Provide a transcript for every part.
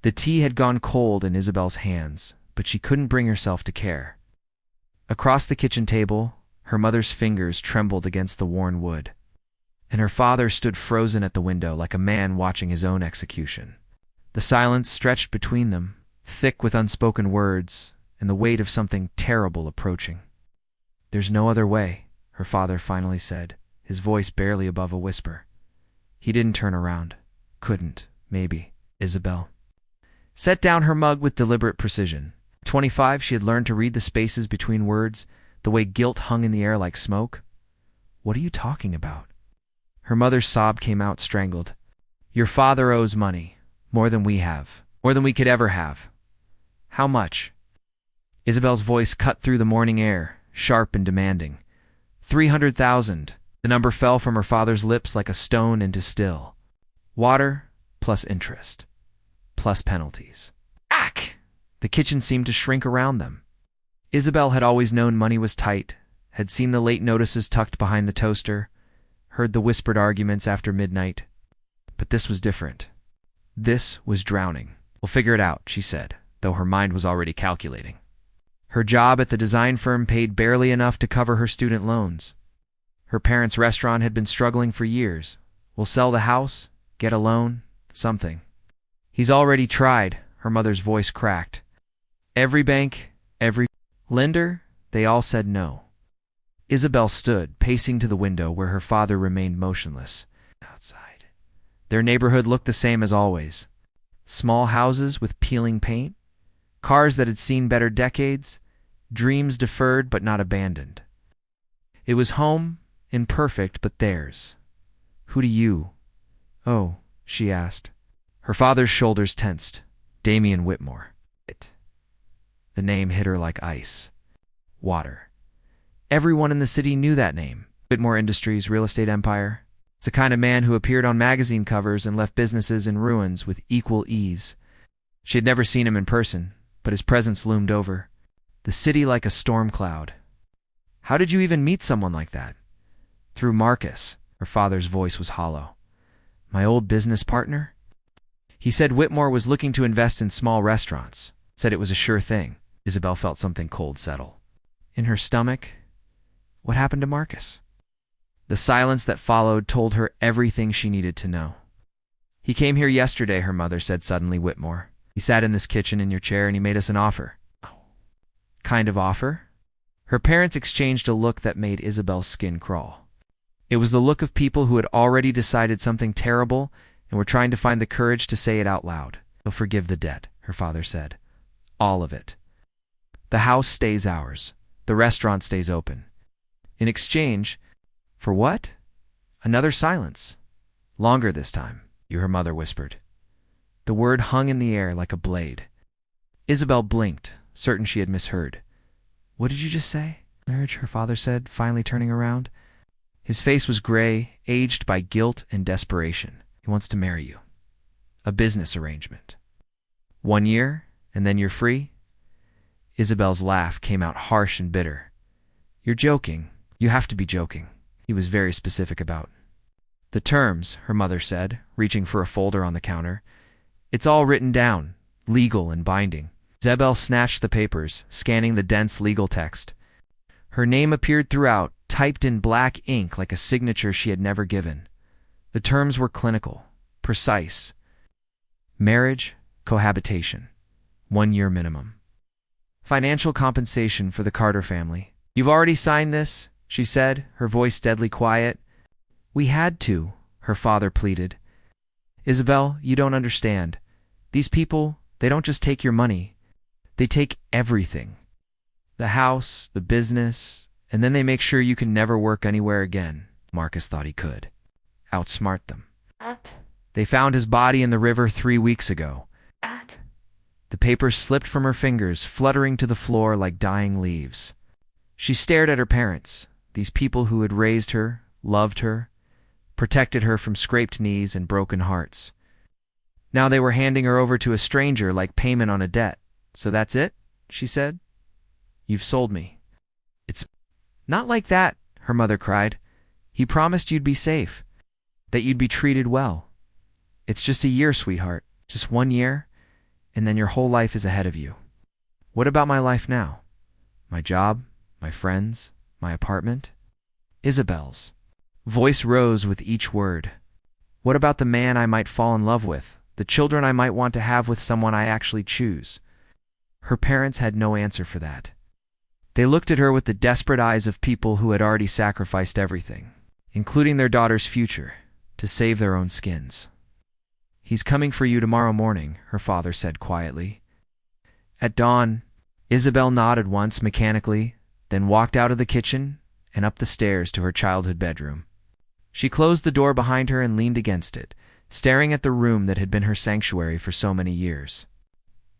The tea had gone cold in Isabelle's hands, but she couldn't bring herself to care. Across the kitchen table, her mother's fingers trembled against the worn wood, and her father stood frozen at the window like a man watching his own execution. The silence stretched between them, thick with unspoken words and the weight of something terrible approaching. "There's no other way," her father finally said, his voice barely above a whisper. He didn't turn around. Couldn't, maybe. Isabelle set down her mug with deliberate precision. At 25, she had learned to read the spaces between words, the way guilt hung in the air like smoke. "What are you talking about?" Her mother's sob came out strangled. "Your father owes money, more than we have, more than we could ever have." "How much?" Isabelle's voice cut through the morning air, sharp and demanding. 300,000. The number fell from her father's lips like a stone into still. Water, plus interest, plus penalties. Ack! The kitchen seemed to shrink around them. Isabelle had always known money was tight, had seen the late notices tucked behind the toaster, heard the whispered arguments after midnight. But this was different. This was drowning. "We'll figure it out," she said, though her mind was already calculating. Her job at the design firm paid barely enough to cover her student loans. Her parents' restaurant had been struggling for years. "We'll sell the house, get a loan, something." "He's already tried," her mother's voice cracked. "Every bank, every lender, they all said no." Isabelle stood, pacing to the window where her father remained motionless. Outside, their neighborhood looked the same as always. Small houses with peeling paint, cars that had seen better decades, dreams deferred but not abandoned. It was home, imperfect but theirs. "Who do you?" "Oh," she asked. Her father's shoulders tensed. "Damian Whitmore." The name hit her like ice. Water. Everyone in the city knew that name. Whitmore Industries, real estate empire. It's the kind of man who appeared on magazine covers and left businesses in ruins with equal ease. She had never seen him in person, but his presence loomed over the city like a storm cloud. "How did you even meet someone like that?" "Through Marcus." Her father's voice was hollow. "My old business partner?" "He said Whitmore was looking to invest in small restaurants. Said it was a sure thing." Isabelle felt something cold settle in her stomach. What happened to Marcus? The silence that followed told her everything she needed to know. "He came here yesterday," her mother said suddenly. "Whitmore. He sat in this kitchen in your chair and he made us an offer." "Kind of offer?" Her parents exchanged a look that made Isabelle's skin crawl. It was the look of people who had already decided something terrible and were trying to find the courage to say it out loud. "He'll forgive the debt," her father said. "All of it. The house stays ours. The restaurant stays open. In exchange, for what?" Another silence. Longer this time, her mother whispered. The word hung in the air like a blade. Isabelle blinked, certain she had misheard. "What did you just say?" "Marriage," her father said, finally turning around. His face was gray, aged by guilt and desperation. "He wants to marry you. A business arrangement. 1 year, and then you're free?" Isabelle's laugh came out harsh and bitter. "You're joking. You have to be joking." He was very specific about the terms, her mother said, reaching for a folder on the counter. "It's all written down, legal and binding." Isabelle snatched the papers, scanning the dense legal text. Her name appeared throughout, typed in black ink like a signature she had never given. The terms were clinical, precise. Marriage, cohabitation, 1 year minimum. Financial compensation for the Carter family. "You've already signed this," she said, her voice deadly quiet. "We had to," her father pleaded. "Isabelle, you don't understand. These people, they don't just take your money. They take everything. The house, the business, and then they make sure you can never work anywhere again." Marcus thought he could outsmart them. "They found his body in the river 3 weeks ago." The papers slipped from her fingers, fluttering to the floor like dying leaves. She stared at her parents, these people who had raised her, loved her, protected her from scraped knees and broken hearts. Now they were handing her over to a stranger like payment on a debt. "So that's it?" she said. "You've sold me." "It's not like that," her mother cried. "He promised you'd be safe, that you'd be treated well. It's just a year, sweetheart, just 1 year. and then your whole life is ahead of you. What about my life now? My job, my friends, my apartment? Isabelle's voice rose with each word. What about the man I might fall in love with, the children I might want to have with someone I actually choose? Her parents had no answer for that. They looked at her with the desperate eyes of people who had already sacrificed everything, including their daughter's future, to save their own skins. He's coming for you tomorrow morning, her father said quietly. At dawn, Isabelle nodded once mechanically, then walked out of the kitchen and up the stairs to her childhood bedroom. She closed the door behind her and leaned against it, staring at the room that had been her sanctuary for so many years.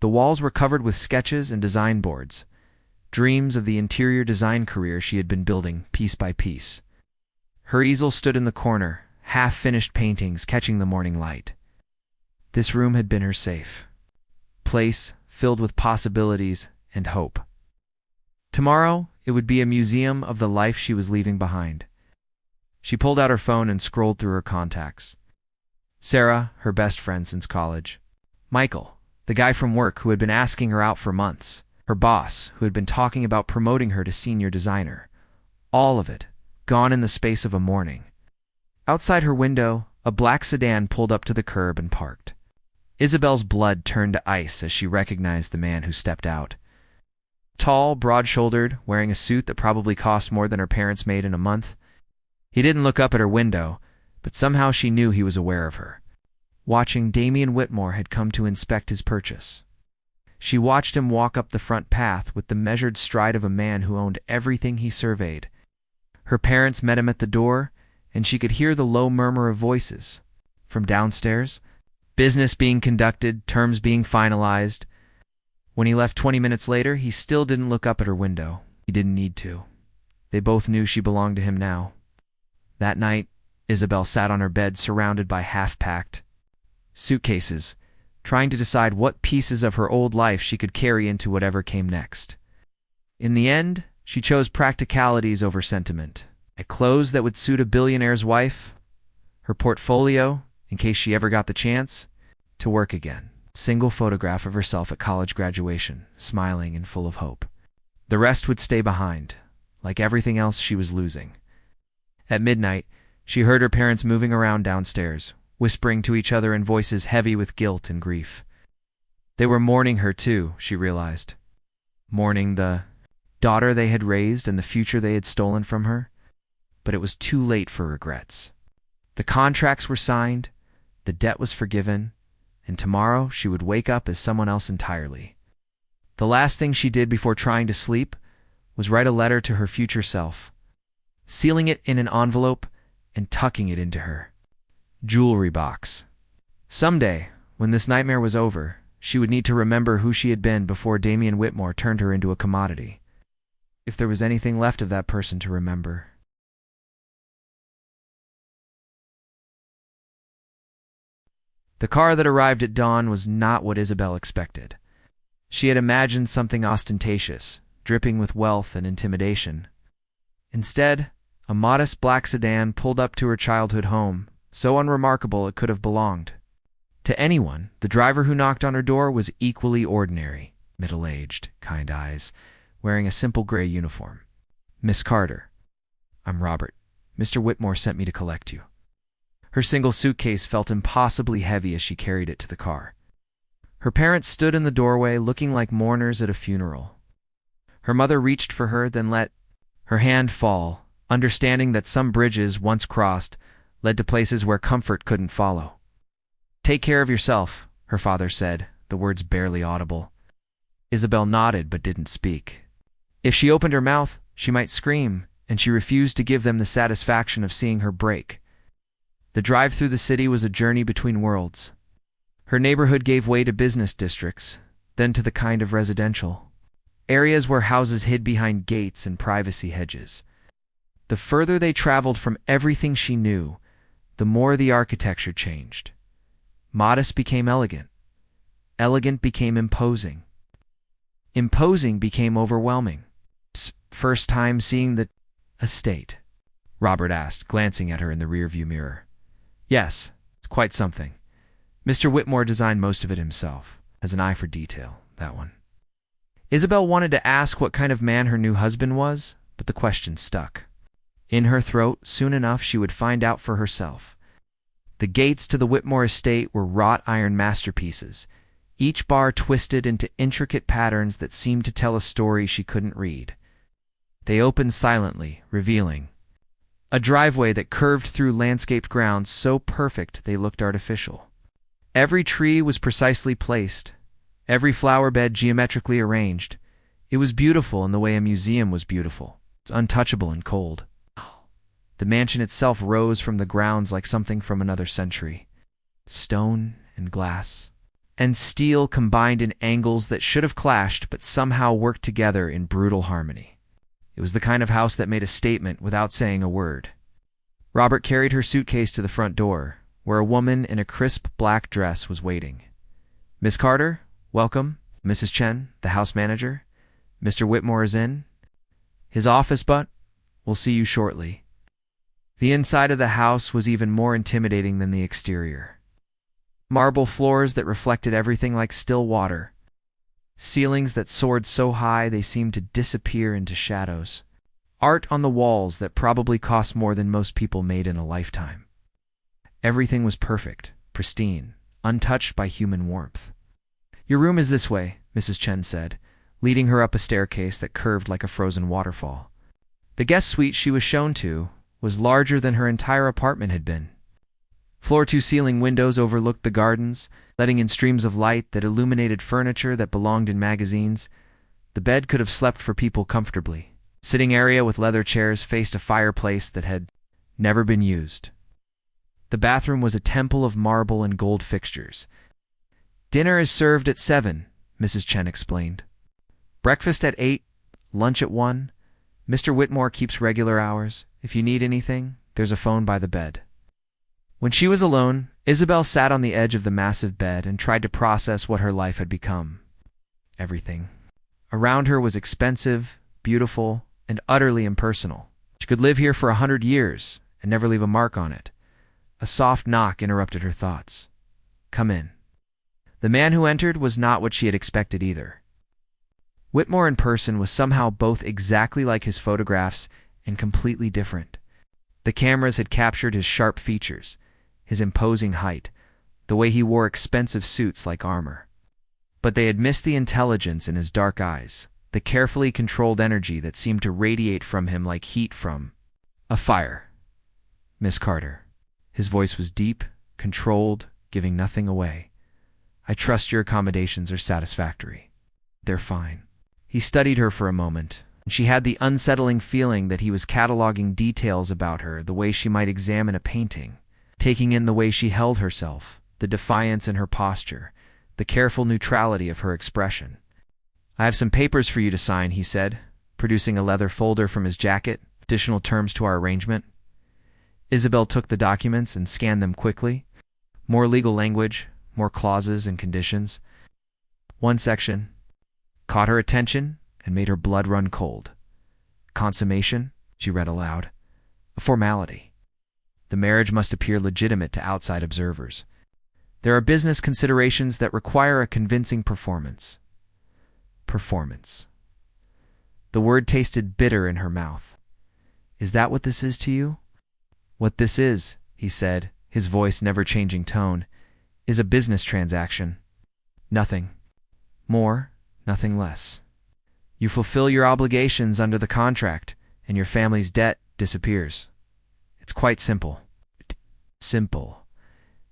The walls were covered with sketches and design boards, dreams of the interior design career she had been building piece by piece. Her easel stood in the corner, half-finished paintings catching the morning light. This room had been her safe place, filled with possibilities and hope. Tomorrow, it would be a museum of the life she was leaving behind. She pulled out her phone and scrolled through her contacts. Sarah, her best friend since college. Michael, the guy from work who had been asking her out for months. Her boss, who had been talking about promoting her to senior designer. All of it, gone in the space of a morning. Outside her window, a black sedan pulled up to the curb and parked. Isabelle's blood turned to ice as she recognized the man who stepped out. Tall, broad-shouldered, wearing a suit that probably cost more than her parents made in a month. He didn't look up at her window, but somehow she knew he was aware of her. Watching Damian Whitmore had come to inspect his purchase. She watched him walk up the front path with the measured stride of a man who owned everything he surveyed. Her parents met him at the door, and she could hear the low murmur of voices. From downstairs, business being conducted, terms being finalized. When he left 20 minutes later, he still didn't look up at her window. He didn't need to. They both knew she belonged to him now. That night, Isabelle sat on her bed surrounded by half-packed suitcases, trying to decide what pieces of her old life she could carry into whatever came next. In the end, she chose practicalities over sentiment. A clothes that would suit a billionaire's wife, her portfolio, in case she ever got the chance, to work again. Single photograph of herself at college graduation, smiling and full of hope. The rest would stay behind, like everything else she was losing. At midnight, she heard her parents moving around downstairs, whispering to each other in voices heavy with guilt and grief. They were mourning her too, she realized. Mourning the daughter they had raised and the future they had stolen from her. But it was too late for regrets. The contracts were signed, the debt was forgiven, and tomorrow she would wake up as someone else entirely. The last thing she did before trying to sleep was write a letter to her future self, sealing it in an envelope and tucking it into her jewelry box. Someday, when this nightmare was over, she would need to remember who she had been before Damian Whitmore turned her into a commodity. If there was anything left of that person to remember. The car that arrived at dawn was not what Isabelle expected. She had imagined something ostentatious, dripping with wealth and intimidation. Instead, a modest black sedan pulled up to her childhood home, so unremarkable it could have belonged. To anyone, the driver who knocked on her door was equally ordinary, middle-aged, kind eyes, wearing a simple gray uniform. Miss Carter. I'm Robert. Mr. Whitmore sent me to collect you. Her single suitcase felt impossibly heavy as she carried it to the car. Her parents stood in the doorway looking like mourners at a funeral. Her mother reached for her, then let her hand fall, understanding that some bridges, once crossed, led to places where comfort couldn't follow. Take care of yourself, her father said, the words barely audible. Isabelle nodded but didn't speak. If she opened her mouth, she might scream, and she refused to give them the satisfaction of seeing her break. The drive through the city was a journey between worlds. Her neighborhood gave way to business districts, then to the kind of residential. Areas where houses hid behind gates and privacy hedges. The further they traveled from everything she knew, the more the architecture changed. Modest became elegant. Elegant became imposing. Imposing became overwhelming. First time seeing the estate, Robert asked, glancing at her in the rearview mirror. Yes, it's quite something. Mr. Whitmore designed most of it himself. Has an eye for detail, that one. Isabelle wanted to ask what kind of man her new husband was, but the question stuck in her throat. Soon enough, she would find out for herself. The gates to the Whitmore estate were wrought iron masterpieces, each bar twisted into intricate patterns that seemed to tell a story she couldn't read. They opened silently, revealing a driveway that curved through landscaped grounds so perfect they looked artificial. Every tree was precisely placed, every flower bed geometrically arranged. It was beautiful in the way a museum was beautiful. It's untouchable and cold. The mansion itself rose from the grounds like something from another century. Stone and glass and steel combined in angles that should have clashed but somehow worked together in brutal harmony. It was the kind of house that made a statement without saying a word. Robert carried her suitcase to the front door, where a woman in a crisp black dress was waiting. "Miss Carter, welcome. Mrs. Chen, the house manager. Mr. Whitmore is in his office, but we'll see you shortly." The inside of the house was even more intimidating than the exterior. Marble floors that reflected everything like still water. Ceilings that soared so high they seemed to disappear into shadows. Art on the walls that probably cost more than most people made in a lifetime. Everything was perfect, pristine, untouched by human warmth. "Your room is this way," Mrs. Chen said, leading her up a staircase that curved like a frozen waterfall. The guest suite she was shown to was larger than her entire apartment had been. Floor-to-ceiling windows overlooked the gardens, letting in streams of light that illuminated furniture that belonged in magazines. The bed could have slept for people comfortably. Sitting area with leather chairs faced a fireplace that had never been used. The bathroom was a temple of marble and gold fixtures. "Dinner is served at 7, Mrs. Chen explained. "Breakfast at 8, lunch at 1. Mr. Whitmore keeps regular hours. If you need anything, there's a phone by the bed." When she was alone, Isabelle sat on the edge of the massive bed and tried to process what her life had become. Everything around her was expensive, beautiful, and utterly impersonal. She could live here for 100 years and never leave a mark on it. A soft knock interrupted her thoughts. "Come in." The man who entered was not what she had expected either. Whitmore in person was somehow both exactly like his photographs and completely different. The cameras had captured his sharp features, his imposing height, the way he wore expensive suits like armor. But they had missed the intelligence in his dark eyes, the carefully controlled energy that seemed to radiate from him like heat from a fire. "Miss Carter." His voice was deep, controlled, giving nothing away. "I trust your accommodations are satisfactory." "They're fine." He studied her for a moment, and she had the unsettling feeling that he was cataloging details about her the way she might examine a painting, taking in the way she held herself, the defiance in her posture, the careful neutrality of her expression. "I have some papers for you to sign," he said, producing a leather folder from his jacket, "additional terms to our arrangement." Isabelle took the documents and scanned them quickly. More legal language, more clauses and conditions. One section caught her attention and made her blood run cold. "Consummation," she read aloud. "A formality. The marriage must appear legitimate to outside observers. There are business considerations that require a convincing performance." Performance. The word tasted bitter in her mouth. "Is that what this is to you?" "What this is," he said, his voice never changing tone, "is a business transaction. Nothing more, nothing less. You fulfill your obligations under the contract, and your family's debt disappears. It's quite simple." Simple.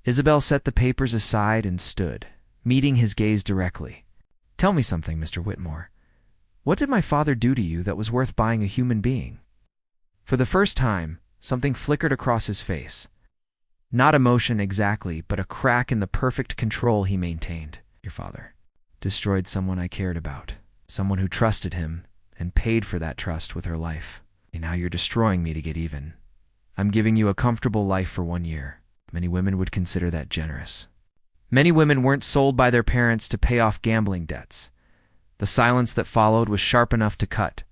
Isabelle set the papers aside and stood, meeting his gaze directly. "Tell me something, Mr. Whitmore. What did my father do to you that was worth buying a human being?" For the first time, something flickered across his face. Not emotion exactly, but a crack in the perfect control he maintained. "Your father destroyed someone I cared about, someone who trusted him and paid for that trust with her life. And now you're destroying me to get even. I'm giving you a comfortable life for 1 year. Many women would consider that generous. Many women weren't sold by their parents to pay off gambling debts. The silence that followed was sharp enough to cut.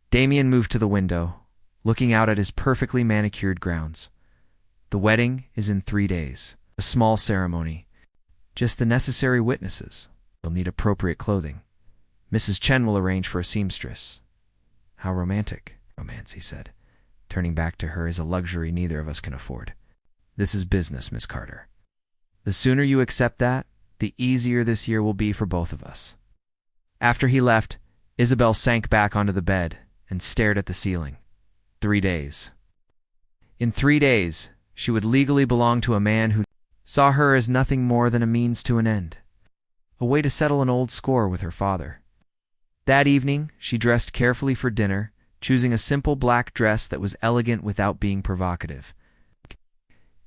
Damian moved to the window, looking out at his perfectly manicured grounds. "The wedding is in 3 days. A small ceremony. Just the necessary witnesses. You'll need appropriate clothing. Mrs. Chen will arrange for a seamstress." "How romantic." "Romance," he said, turning back to her, "is a luxury neither of us can afford. This is business, Miss Carter. The sooner you accept that, the easier this year will be for both of us." After he left, Isabelle sank back onto the bed and stared at the ceiling. 3 days. In 3 days, she would legally belong to a man who saw her as nothing more than a means to an end, a way to settle an old score with her father. That evening, she dressed carefully for dinner, choosing a simple black dress that was elegant without being provocative.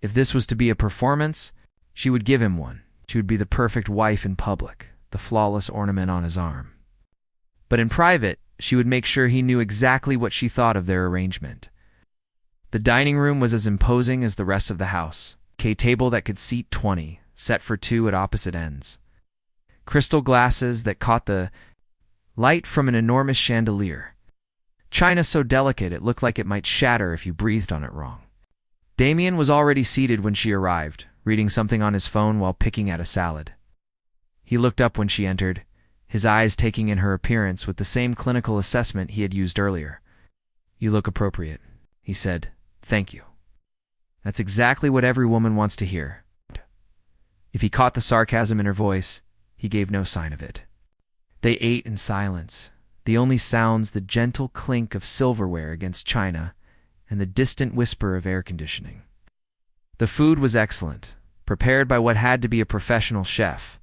If this was to be a performance, she would give him one. She would be the perfect wife in public, the flawless ornament on his arm. But in private, she would make sure he knew exactly what she thought of their arrangement. The dining room was as imposing as the rest of the house. A table that could seat 20, set for 2 at opposite ends. Crystal glasses that caught the light from an enormous chandelier. China so delicate it looked like it might shatter if you breathed on it wrong. Damian was already seated when she arrived, reading something on his phone while picking at a salad. He looked up when she entered, his eyes taking in her appearance with the same clinical assessment he had used earlier. "You look appropriate," he said. "Thank you." That's exactly what every woman wants to hear. If he caught the sarcasm in her voice, he gave no sign of it. They ate in silence, the only sounds the gentle clink of silverware against china and the distant whisper of air conditioning. The food was excellent, prepared by what had to be a professional chef,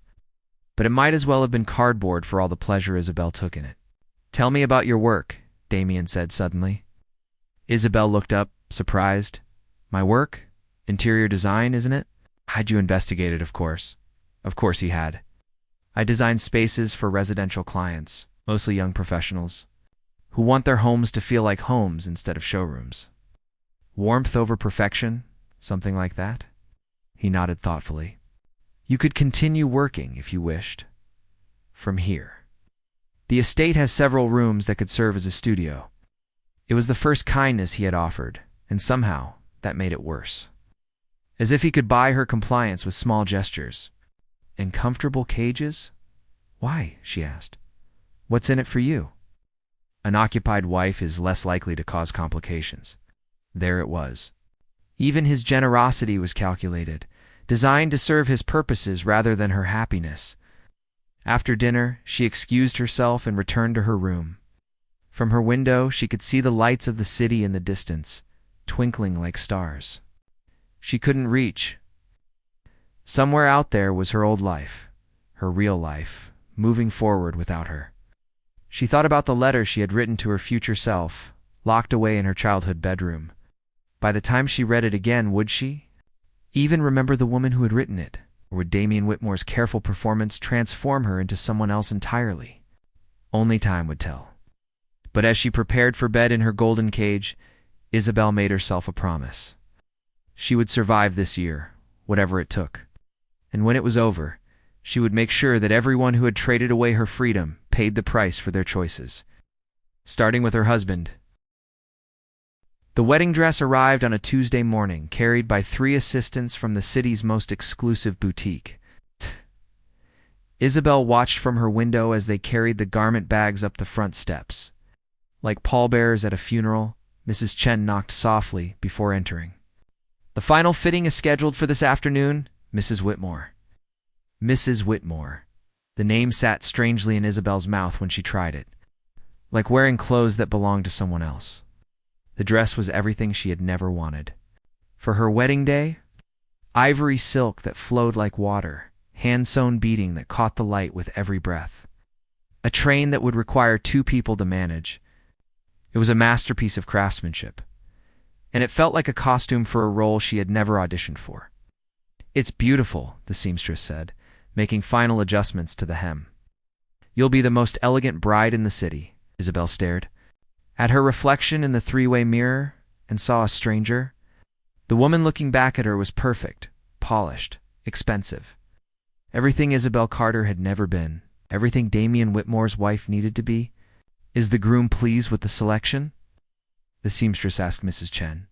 but it might as well have been cardboard for all the pleasure Isabelle took in it. "Tell me about your work," Damian said suddenly. Isabelle looked up, surprised. "My work? Interior design, isn't it?" "Had you investigated, of course." Of course he had. "I design spaces for residential clients, mostly young professionals, who want their homes to feel like homes instead of showrooms. Warmth over perfection, something like that?" He nodded thoughtfully. "You could continue working if you wished. From here. The estate has several rooms that could serve as a studio." It was the first kindness he had offered, and somehow that made it worse. As if he could buy her compliance with small gestures. "And comfortable cages?" "Why?" she asked. "What's in it for you?" An occupied wife is less likely to cause complications. There it was. Even his generosity was calculated, designed to serve his purposes rather than her happiness. After dinner, she excused herself and returned to her room. From her window, she could see the lights of the city in the distance, twinkling like stars. She couldn't reach. Somewhere out there was her old life, her real life, moving forward without her. She thought about the letter she had written to her future self, locked away in her childhood bedroom. By the time she read it again, would she even remember the woman who had written it? Or would Damian Whitmore's careful performance transform her into someone else entirely? Only time would tell. But as she prepared for bed in her golden cage, Isabelle made herself a promise. She would survive this year, whatever it took. And when it was over, she would make sure that everyone who had traded away her freedom paid the price for their choices. Starting with her husband. The wedding dress arrived on a Tuesday morning, carried by 3 assistants from the city's most exclusive boutique. Isabelle watched from her window as they carried the garment bags up the front steps. Like pallbearers at a funeral, Mrs. Chen knocked softly before entering. "The final fitting is scheduled for this afternoon, Mrs. Whitmore." Mrs. Whitmore. The name sat strangely in Isabelle's mouth when she tried it, like wearing clothes that belonged to someone else. The dress was everything she had never wanted. For her wedding day, ivory silk that flowed like water, hand-sewn beading that caught the light with every breath. A train that would require 2 people to manage. It was a masterpiece of craftsmanship, and it felt like a costume for a role she had never auditioned for. "It's beautiful," the seamstress said, making final adjustments to the hem. "You'll be the most elegant bride in the city." Isabelle stared at her reflection in the 3-way mirror and saw a stranger. The woman looking back at her was perfect, polished, expensive. Everything Isabelle Carter had never been, everything Damian Whitmore's wife needed to be. "Is the groom pleased with the selection?" the seamstress asked Mrs. Chen.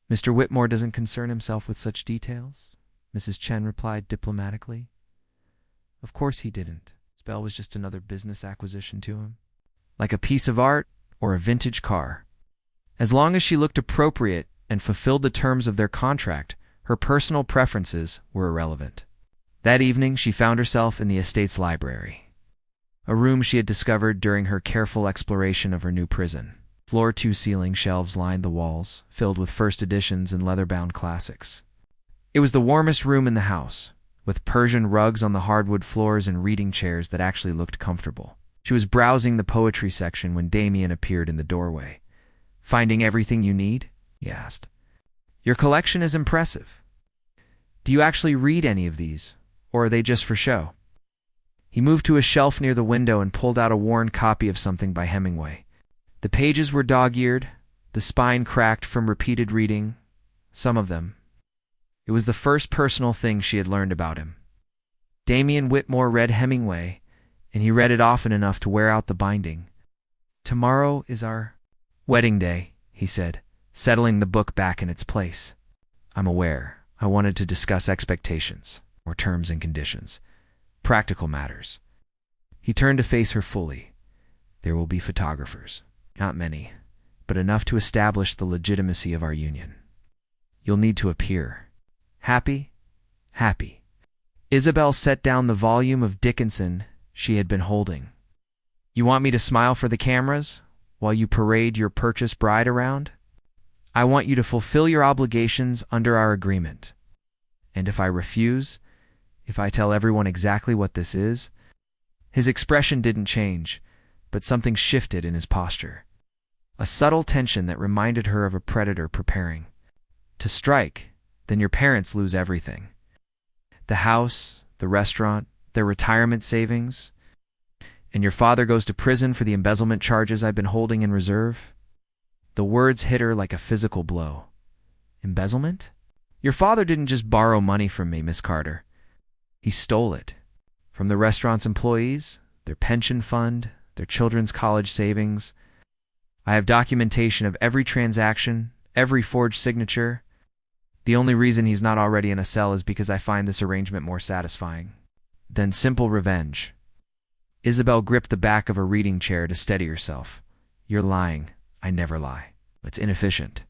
"Mr. Whitmore doesn't concern himself with such details," Mrs. Chen replied diplomatically. "Of course he didn't." Isabelle was just another business acquisition to him, like a piece of art or a vintage car. As long as she looked appropriate and fulfilled the terms of their contract, her personal preferences were irrelevant. That evening, she found herself in the estate's library, a room she had discovered during her careful exploration of her new prison. Floor-to-ceiling shelves lined the walls, filled with first editions and leather-bound classics. It was the warmest room in the house, with Persian rugs on the hardwood floors and reading chairs that actually looked comfortable. She was browsing the poetry section when Damian appeared in the doorway. "Finding everything you need?" he asked. "Your collection is impressive. Do you actually read any of these, or are they just for show?" He moved to a shelf near the window and pulled out a worn copy of something by Hemingway. The pages were dog-eared, the spine cracked from repeated reading, some of them. It was the first personal thing she had learned about him. Damian Whitmore read Hemingway, and he read it often enough to wear out the binding. "Tomorrow is our wedding day," he said, settling the book back in its place. "I'm aware. I wanted to discuss expectations, or terms and conditions, practical matters." He turned to face her fully. "There will be photographers. Not many, but enough to establish the legitimacy of our union. You'll need to appear. Happy? Happy." Isabelle set down the volume of Dickinson she had been holding. "You want me to smile for the cameras while you parade your purchased bride around? I want you to fulfill your obligations under our agreement. And if I refuse, if I tell everyone exactly what this is..." His expression didn't change, but something shifted in his posture. A subtle tension that reminded her of a predator preparing to strike. "Then your parents lose everything. The house, the restaurant, their retirement savings. And your father goes to prison for the embezzlement charges I've been holding in reserve." The words hit her like a physical blow. "Embezzlement? Your father didn't just borrow money from me, Miss Carter. He stole it. From the restaurant's employees, their pension fund, their children's college savings. I have documentation of every transaction, every forged signature. The only reason he's not already in a cell is because I find this arrangement more satisfying than simple revenge." Isabelle gripped the back of a reading chair to steady herself. "You're lying. I never lie. It's inefficient."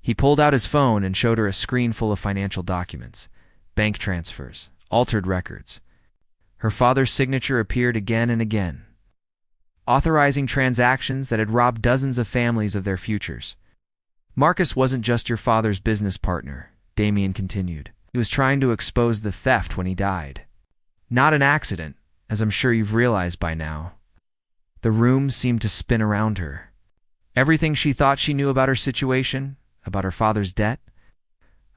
He pulled out his phone and showed her a screen full of financial documents, bank transfers, altered records. Her father's signature appeared again and again, authorizing transactions that had robbed dozens of families of their futures. "Marcus wasn't just your father's business partner," Damian continued. "He was trying to expose the theft when he died. Not an accident, as I'm sure you've realized by now." The room seemed to spin around her. Everything she thought she knew about her situation, about her father's debt,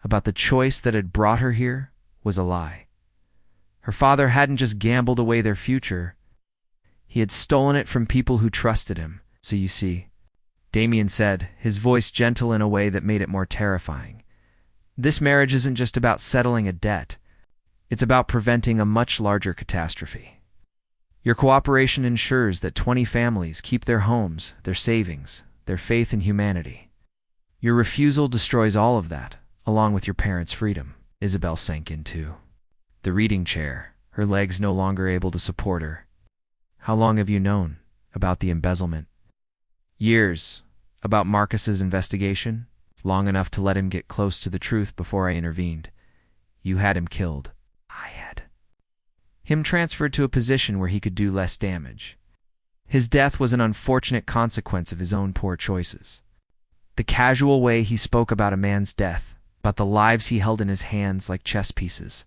about the choice that had brought her here, was a lie. Her father hadn't just gambled away their future. He had stolen it from people who trusted him. "So you see," Damian said, his voice gentle in a way that made it more terrifying, "this marriage isn't just about settling a debt. It's about preventing a much larger catastrophe. Your cooperation ensures that 20 families keep their homes, their savings, their faith in humanity. Your refusal destroys all of that, along with your parents' freedom." Isabelle sank into the reading chair, her legs no longer able to support her. "How long have you known about the embezzlement?" "Years. About Marcus's investigation. Long enough to let him get close to the truth before I intervened. You had him killed. I had him transferred to a position where he could do less damage. His death was an unfortunate consequence of his own poor choices." The casual way he spoke about a man's death, about the lives he held in his hands like chess pieces,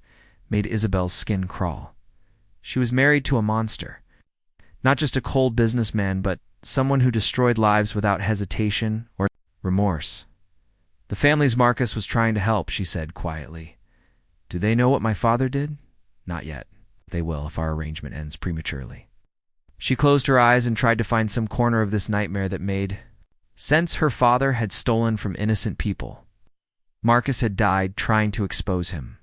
made Isabelle's skin crawl. She was married to a monster. Not just a cold businessman, but someone who destroyed lives without hesitation or remorse. "The families Marcus was trying to help," she said quietly. "Do they know what my father did?" "Not yet. They will if our arrangement ends prematurely." She closed her eyes and tried to find some corner of this nightmare that made sense. Her father had stolen from innocent people. Marcus had died trying to expose him.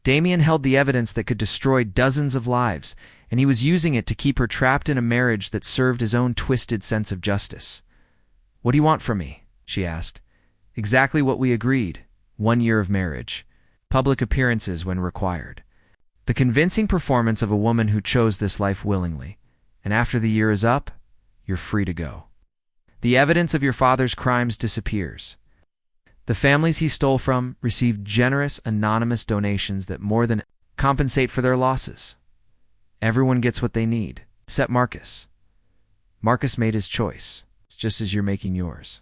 Damian held the evidence that could destroy dozens of lives, and he was using it to keep her trapped in a marriage that served his own twisted sense of justice. "What do you want from me?" she asked. "Exactly what we agreed. 1 year of marriage. Public appearances when required. The convincing performance of a woman who chose this life willingly, and after the year is up, you're free to go. The evidence of your father's crimes disappears. The families he stole from received generous, anonymous donations that more than compensate for their losses. Everyone gets what they need, except Marcus. Marcus made his choice, just as you're making yours.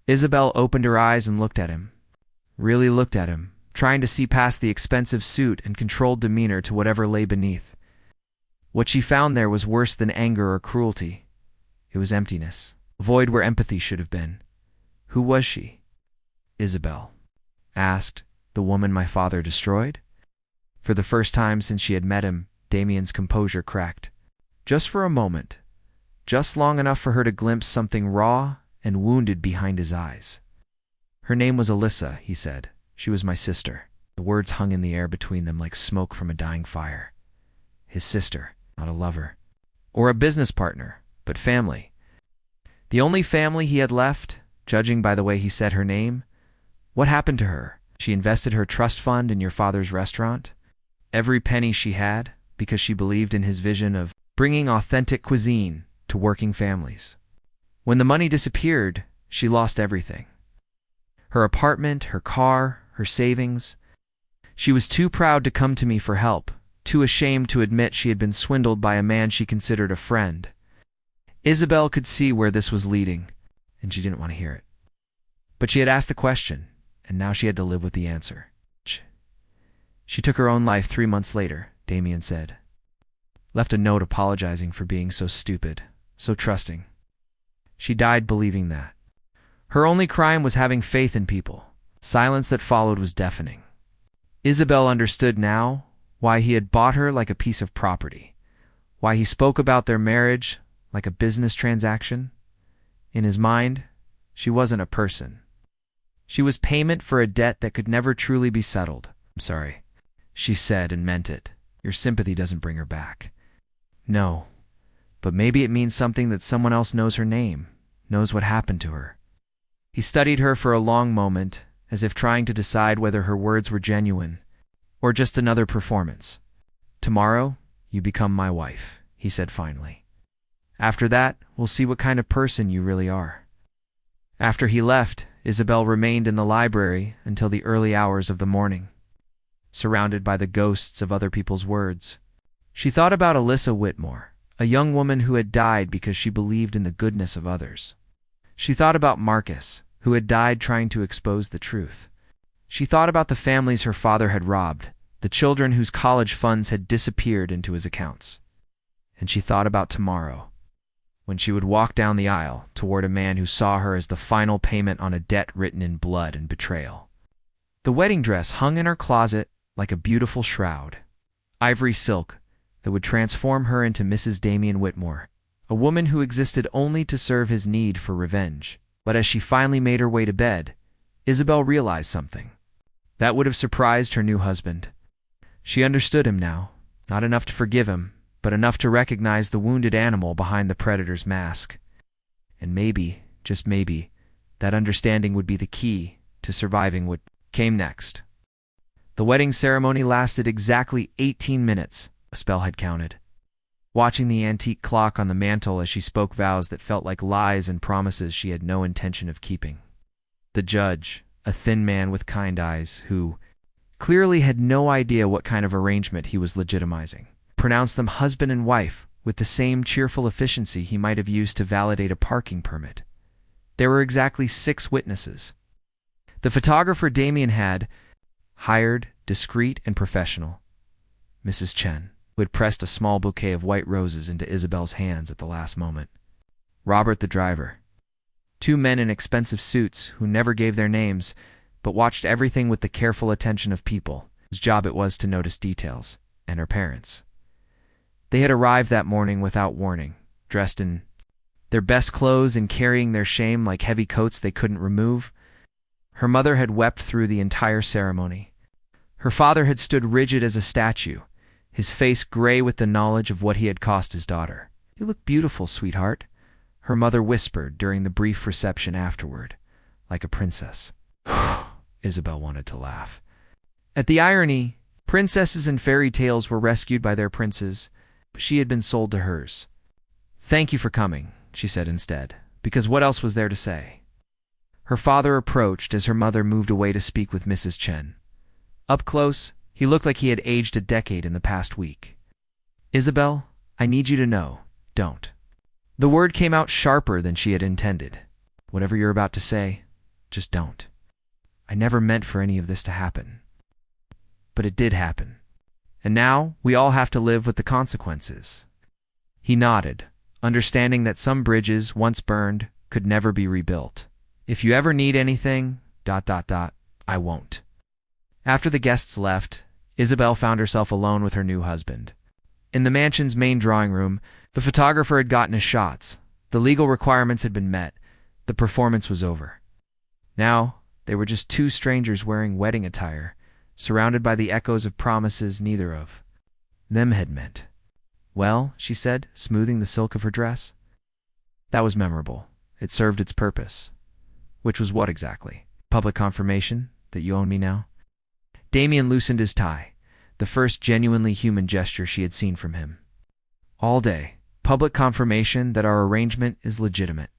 Isabelle opened her eyes and looked at him. Really looked at him, trying to see past the expensive suit and controlled demeanor to whatever lay beneath. What she found there was worse than anger or cruelty. It was emptiness, a void where empathy should have been. Who was she? Isabelle asked, the woman my father destroyed? For the first time since she had met him, Damian's composure cracked. Just for a moment, just long enough for her to glimpse something raw and wounded behind his eyes. Her name was Alyssa, he said. She was my sister. The words hung in the air between them like smoke from a dying fire. His sister, not a lover, or a business partner, but family. The only family he had left, judging by the way he said her name. What happened to her? She invested her trust fund in your father's restaurant? Every penny she had, because she believed in his vision of bringing authentic cuisine to working families. When the money disappeared, she lost everything. Her apartment, her car, her savings. She was too proud to come to me for help, too ashamed to admit she had been swindled by a man she considered a friend. Isabelle could see where this was leading, and she didn't want to hear it. But she had asked the question, and now she had to live with the answer. She took her own life 3 months later, Damian said. Left a note apologizing for being so stupid, so trusting. She died believing that. Her only crime was having faith in people. Silence that followed was deafening. Isabelle understood now why he had bought her like a piece of property, why he spoke about their marriage like a business transaction. In his mind, she wasn't a person. She was payment for a debt that could never truly be settled. I'm sorry, she said and meant it. Your sympathy doesn't bring her back. No, but maybe it means something that someone else knows her name, knows what happened to her. He studied her for a long moment, as if trying to decide whether her words were genuine or just another performance. Tomorrow, you become my wife, he said finally. After that, we'll see what kind of person you really are. After he left, Isabelle remained in the library until the early hours of the morning, surrounded by the ghosts of other people's words. She thought about Alyssa Whitmore, a young woman who had died because she believed in the goodness of others. She thought about Marcus, who had died trying to expose the truth. She thought about the families her father had robbed, the children whose college funds had disappeared into his accounts. And she thought about tomorrow, when she would walk down the aisle toward a man who saw her as the final payment on a debt written in blood and betrayal. The wedding dress hung in her closet like a beautiful shroud, ivory silk that would transform her into Mrs. Damian Whitmore, a woman who existed only to serve his need for revenge. But as she finally made her way to bed, Isabelle realized something. That would have surprised her new husband. She understood him now, not enough to forgive him, but enough to recognize the wounded animal behind the predator's mask. And maybe, just maybe, that understanding would be the key to surviving what came next. The wedding ceremony lasted exactly 18 minutes, Isabelle had counted. Watching the antique clock on the mantel as she spoke vows that felt like lies and promises she had no intention of keeping. The judge, a thin man with kind eyes, who clearly had no idea what kind of arrangement he was legitimizing, pronounced them husband and wife with the same cheerful efficiency he might have used to validate a parking permit. There were exactly 6 witnesses. The photographer Damian had hired, discreet and professional, Mrs. Chen, who had pressed a small bouquet of white roses into Isabelle's hands at the last moment. Robert the driver. 2 men in expensive suits who never gave their names, but watched everything with the careful attention of people whose job it was to notice details, and her parents. They had arrived that morning without warning, dressed in their best clothes and carrying their shame like heavy coats they couldn't remove. Her mother had wept through the entire ceremony. Her father had stood rigid as a statue, his face gray with the knowledge of what he had cost his daughter. "You look beautiful, sweetheart," her mother whispered during the brief reception afterward, like a princess. Isabelle wanted to laugh. At the irony, Princesses in fairy tales were rescued by their princes, but she had been sold to hers. "Thank you for coming," she said instead, because what else was there to say? Her father approached as her mother moved away to speak with Mrs. Chen. Up close, he looked like he had aged a decade in the past week. "Isabelle, I need you to know, don't." The word came out sharper than she had intended. "Whatever you're about to say, just don't. I never meant for any of this to happen. But it did happen. And now we all have to live with the consequences." He nodded, understanding that some bridges, once burned, could never be rebuilt. "If you ever need anything, ... I won't." After the guests left, Isabelle found herself alone with her new husband. In the mansion's main drawing room, the photographer had gotten his shots. The legal requirements had been met. The performance was over. Now, they were just two strangers wearing wedding attire, surrounded by the echoes of promises neither of them had meant. "Well," she said, smoothing the silk of her dress. "That was memorable. It served its purpose." "Which was what exactly? Public confirmation that you own me now?" Damian loosened his tie, the first genuinely human gesture she had seen from him. "All day. Public confirmation that our arrangement is legitimate.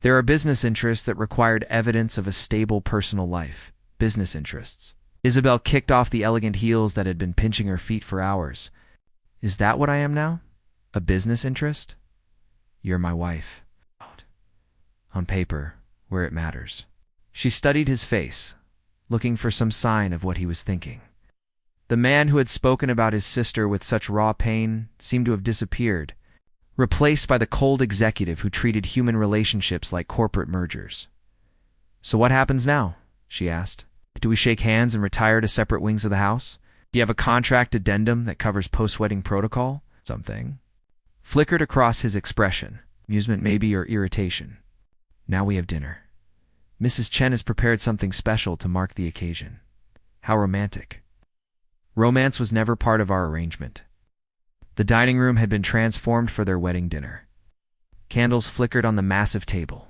There are business interests that required evidence of a stable personal life. Business interests." Isabelle kicked off the elegant heels that had been pinching her feet for hours. "Is that what I am now? A business interest? You're my wife. On paper, where it matters." She studied his face, looking for some sign of what he was thinking. The man who had spoken about his sister with such raw pain seemed to have disappeared, replaced by the cold executive who treated human relationships like corporate mergers. "So what happens now?" she asked. "Do we shake hands and retire to separate wings of the house? Do you have a contract addendum that covers post-wedding protocol? Something?" Flickered across his expression, amusement maybe or irritation. "Now we have dinner. Mrs. Chen has prepared something special to mark the occasion." How romantic. Romance was never part of our arrangement. The dining room had been transformed for their wedding dinner. Candles flickered on the massive table,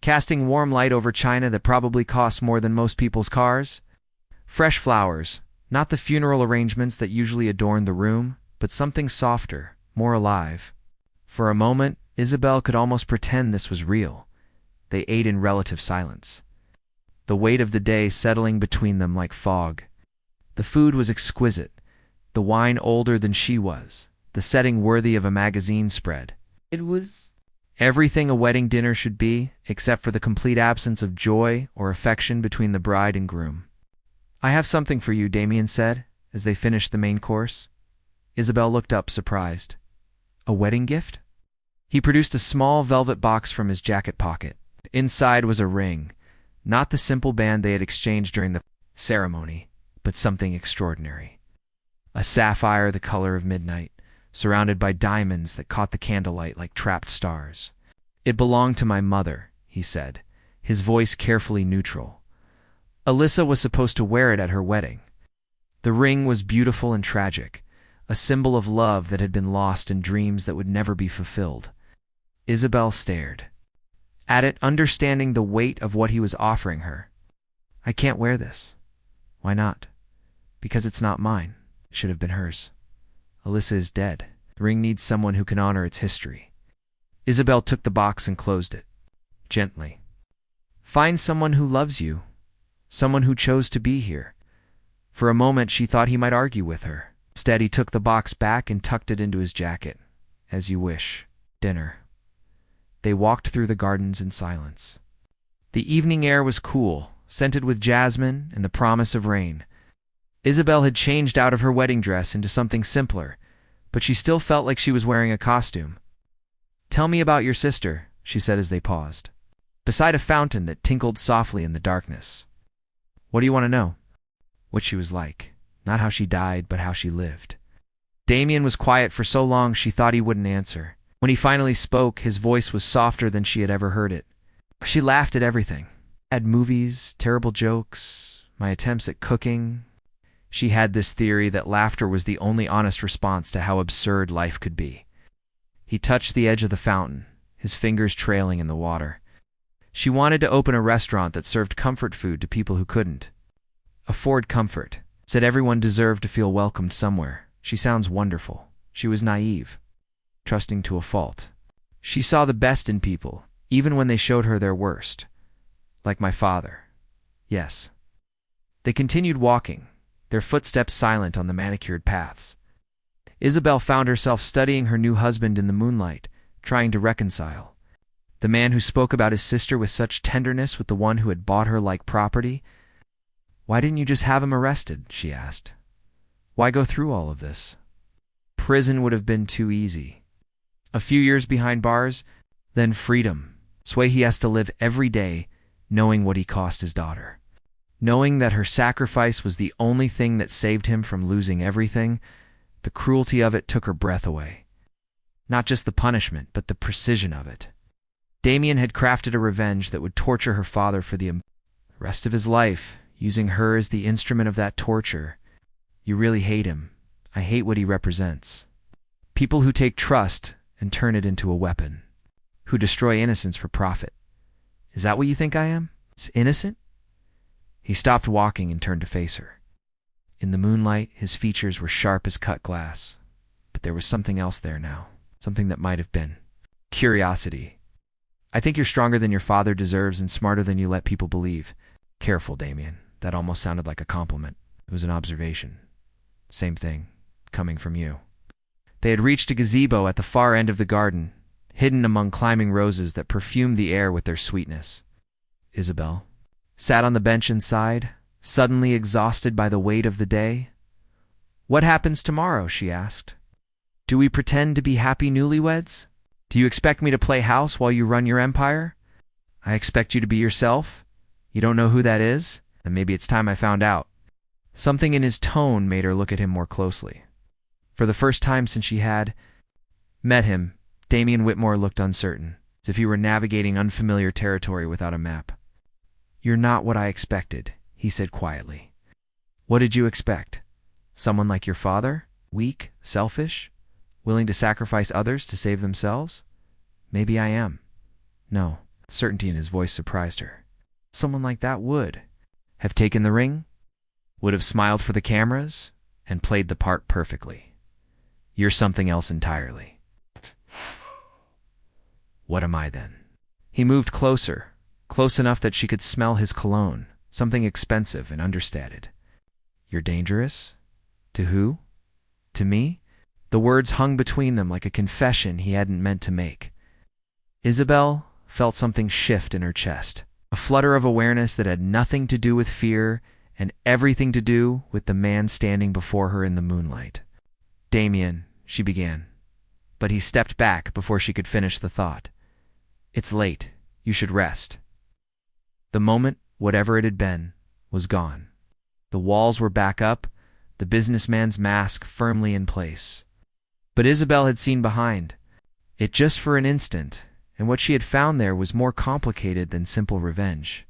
casting warm light over china that probably cost more than most people's cars. Fresh flowers, not the funeral arrangements that usually adorned the room, but something softer, more alive. For a moment, Isabelle could almost pretend this was real. They ate in relative silence, the weight of the day settling between them like fog. The food was exquisite, the wine older than she was, the setting worthy of a magazine spread. It was everything a wedding dinner should be, except for the complete absence of joy or affection between the bride and groom. "I have something for you," Damian said, as they finished the main course. Isabelle looked up, surprised. "A wedding gift?" He produced a small velvet box from his jacket pocket. Inside was a ring, not the simple band they had exchanged during the ceremony, but something extraordinary. A sapphire the color of midnight, surrounded by diamonds that caught the candlelight like trapped stars. "It belonged to my mother," he said, his voice carefully neutral. "Alyssa was supposed to wear it at her wedding." The ring was beautiful and tragic, a symbol of love that had been lost in dreams that would never be fulfilled. Isabelle stared at it, understanding the weight of what he was offering her. "I can't wear this." "Why not?" "Because it's not mine. It should have been hers. Alyssa is dead. The ring needs someone who can honor its history." Isabelle took the box and closed it, gently. "Find someone who loves you, someone who chose to be here." For a moment she thought he might argue with her. Instead, he took the box back and tucked it into his jacket. "As you wish." Dinner. They walked through the gardens in silence. The evening air was cool, scented with jasmine and the promise of rain. Isabelle had changed out of her wedding dress into something simpler, but she still felt like she was wearing a costume. "Tell me about your sister," she said as they paused, beside a fountain that tinkled softly in the darkness. "What do you want to know?" "What she was like. Not how she died, but how she lived." Damian was quiet for so long she thought he wouldn't answer. When he finally spoke, his voice was softer than she had ever heard it. "She laughed at everything. At movies, terrible jokes, my attempts at cooking." She had this theory that laughter was the only honest response to how absurd life could be. He touched the edge of the fountain, his fingers trailing in the water. She wanted to open a restaurant that served comfort food to people who couldn't afford comfort. Said everyone deserved to feel welcomed somewhere. She sounds wonderful. She was naive, trusting to a fault. She saw the best in people, even when they showed her their worst. Like my father. Yes. They continued walking, their footsteps silent on the manicured paths. Isabelle found herself studying her new husband in the moonlight, trying to reconcile. The man who spoke about his sister with such tenderness with the one who had bought her like property. Why didn't you just have him arrested? She asked. Why go through all of this? Prison would have been too easy. A few years behind bars, then freedom. This way he has to live every day knowing what he cost his daughter. Knowing that her sacrifice was the only thing that saved him from losing everything, the cruelty of it took her breath away. Not just the punishment, but the precision of it. Damian had crafted a revenge that would torture her father for the rest of his life, using her as the instrument of that torture. You really hate him. I hate what he represents. People who take trust and turn it into a weapon. Who destroy innocence for profit. Is that what you think I am? Is innocent? He stopped walking and turned to face her. In the moonlight, his features were sharp as cut glass. But there was something else there now. Something that might have been. Curiosity. I think you're stronger than your father deserves and smarter than you let people believe. Careful, Damian. That almost sounded like a compliment. It was an observation. Same thing, coming from you. They had reached a gazebo at the far end of the garden, hidden among climbing roses that perfumed the air with their sweetness. Isabelle sat on the bench and sighed, suddenly exhausted by the weight of the day. What happens tomorrow? She asked. Do we pretend to be happy newlyweds? Do you expect me to play house while you run your empire? I expect you to be yourself. You don't know who that is? Then maybe it's time I found out. Something in his tone made her look at him more closely. For the first time since she had met him, Damian Whitmore looked uncertain, as if he were navigating unfamiliar territory without a map. You're not what I expected, he said quietly. What did you expect? Someone like your father? Weak? Selfish? Willing to sacrifice others to save themselves? Maybe I am. No. Certainty in his voice surprised her. Someone like that would have taken the ring, would have smiled for the cameras, and played the part perfectly. You're something else entirely. What am I then? He moved closer, close enough that she could smell his cologne, something expensive and understated. You're dangerous? To who? To me? The words hung between them like a confession he hadn't meant to make. Isabelle felt something shift in her chest, a flutter of awareness that had nothing to do with fear and everything to do with the man standing before her in the moonlight. Damian, she began, but he stepped back before she could finish the thought. It's late. You should rest. The moment, whatever it had been, was gone. The walls were back up, the businessman's mask firmly in place. But Isabelle had seen behind it just for an instant, and what she had found there was more complicated than simple revenge.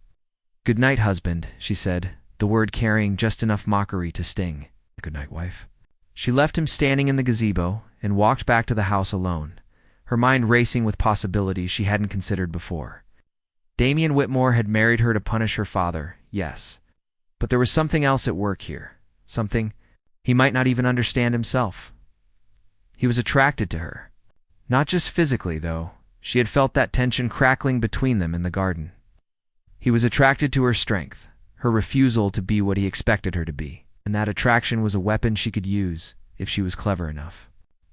Good night, husband, she said, the word carrying just enough mockery to sting. Good night, wife. She left him standing in the gazebo and walked back to the house alone, her mind racing with possibilities she hadn't considered before. Damian Whitmore had married her to punish her father, yes. But there was something else at work here, something he might not even understand himself. He was attracted to her. Not just physically, though. She had felt that tension crackling between them in the garden. He was attracted to her strength, her refusal to be what he expected her to be, and that attraction was a weapon she could use if she was clever enough.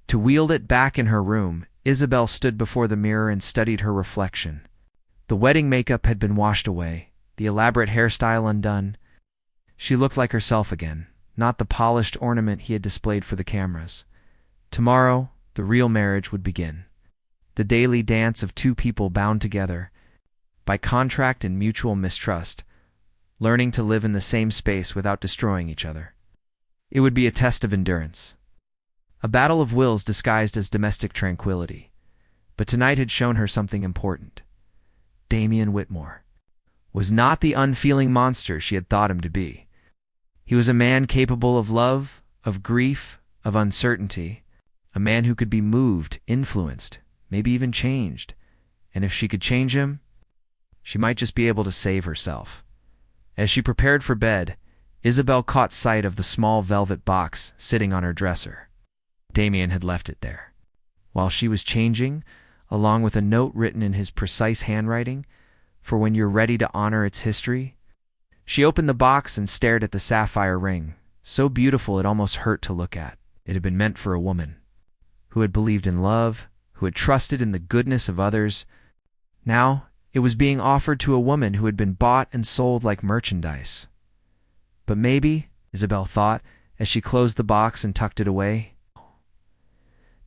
To wield it back in her room, Isabelle stood before the mirror and studied her reflection. The wedding makeup had been washed away, the elaborate hairstyle undone. She looked like herself again, not the polished ornament he had displayed for the cameras. Tomorrow, the real marriage would begin. The daily dance of two people bound together by contract and mutual mistrust, learning to live in the same space without destroying each other. It would be a test of endurance. A battle of wills disguised as domestic tranquility. But tonight had shown her something important. Damian Whitmore was not the unfeeling monster she had thought him to be. He was a man capable of love, of grief, of uncertainty, a man who could be moved, influenced, maybe even changed. And if she could change him, she might just be able to save herself. As she prepared for bed, Isabelle caught sight of the small velvet box sitting on her dresser. Damian had left it there. While she was changing, along with a note written in his precise handwriting, "For when you're ready to honor its history," she opened the box and stared at the sapphire ring, so beautiful it almost hurt to look at. It had been meant for a woman who had believed in love, who had trusted in the goodness of others. Now it was being offered to a woman who had been bought and sold like merchandise. But maybe, Isabelle thought, as she closed the box and tucked it away,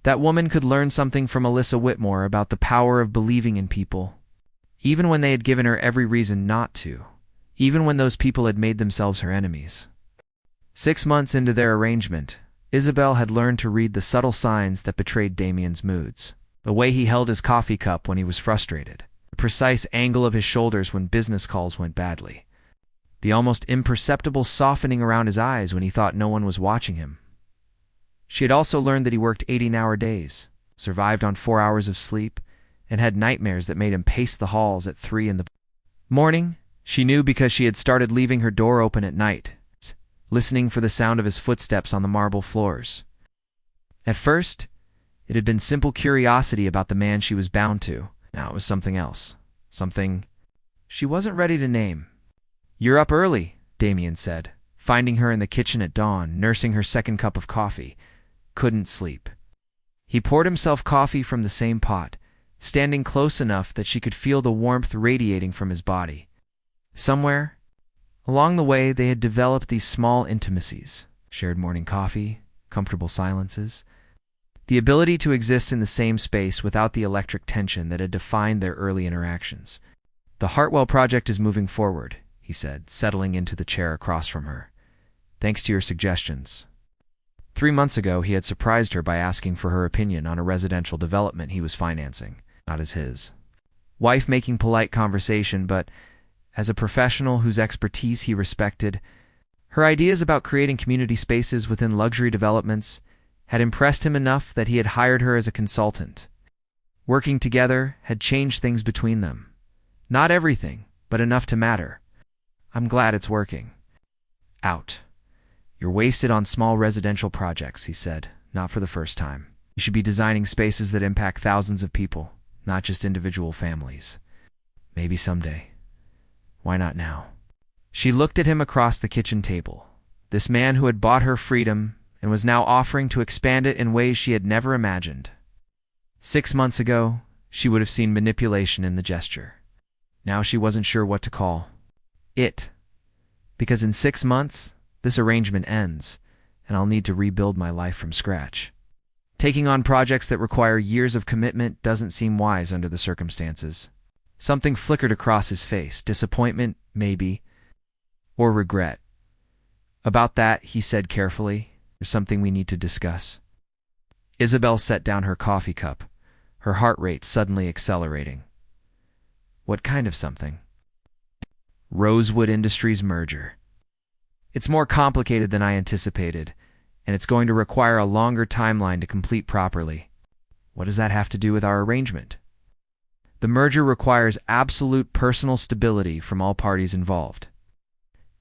that woman could learn something from Isabelle Whitmore about the power of believing in people, even when they had given her every reason not to, even when those people had made themselves her enemies. 6 months into their arrangement, Isabelle had learned to read the subtle signs that betrayed Damian's moods. The way he held his coffee cup when he was frustrated, the precise angle of his shoulders when business calls went badly, the almost imperceptible softening around his eyes when he thought no one was watching him. She had also learned that he worked 18-hour days, survived on 4 hours of sleep, and had nightmares that made him pace the halls at 3 in the morning. She knew because she had started leaving her door open at night, listening for the sound of his footsteps on the marble floors. At first, it had been simple curiosity about the man she was bound to. Now it was something else, something she wasn't ready to name. "You're up early," Damian said, finding her in the kitchen at dawn, nursing her second cup of coffee. Couldn't sleep. He poured himself coffee from the same pot, standing close enough that she could feel the warmth radiating from his body. Somewhere along the way, they had developed these small intimacies, shared morning coffee, comfortable silences, the ability to exist in the same space without the electric tension that had defined their early interactions. "The Hartwell project is moving forward," he said, settling into the chair across from her. "Thanks to your suggestions." 3 months ago, he had surprised her by asking for her opinion on a residential development he was financing, not as his wife making polite conversation, but as a professional whose expertise he respected. Her ideas about creating community spaces within luxury developments had impressed him enough that he had hired her as a consultant. Working together had changed things between them. Not everything, but enough to matter. "I'm glad it's working." "Out. You're wasted on small residential projects," he said, not for the first time. "You should be designing spaces that impact thousands of people, not just individual families." "Maybe someday. Why not now?" She looked at him across the kitchen table, this man who had bought her freedom and was now offering to expand it in ways she had never imagined. 6 months ago, she would have seen manipulation in the gesture. Now she wasn't sure what to call it, because in 6 months, this arrangement ends, and I'll need to rebuild my life from scratch. Taking on projects that require years of commitment doesn't seem wise under the circumstances. Something flickered across his face, disappointment, maybe, or regret. "About that," he said carefully, "there's something we need to discuss." Isabelle set down her coffee cup, her heart rate suddenly accelerating. "What kind of something?" "Rosewood Industries merger. It's more complicated than I anticipated, and it's going to require a longer timeline to complete properly." "What does that have to do with our arrangement?" "The merger requires absolute personal stability from all parties involved.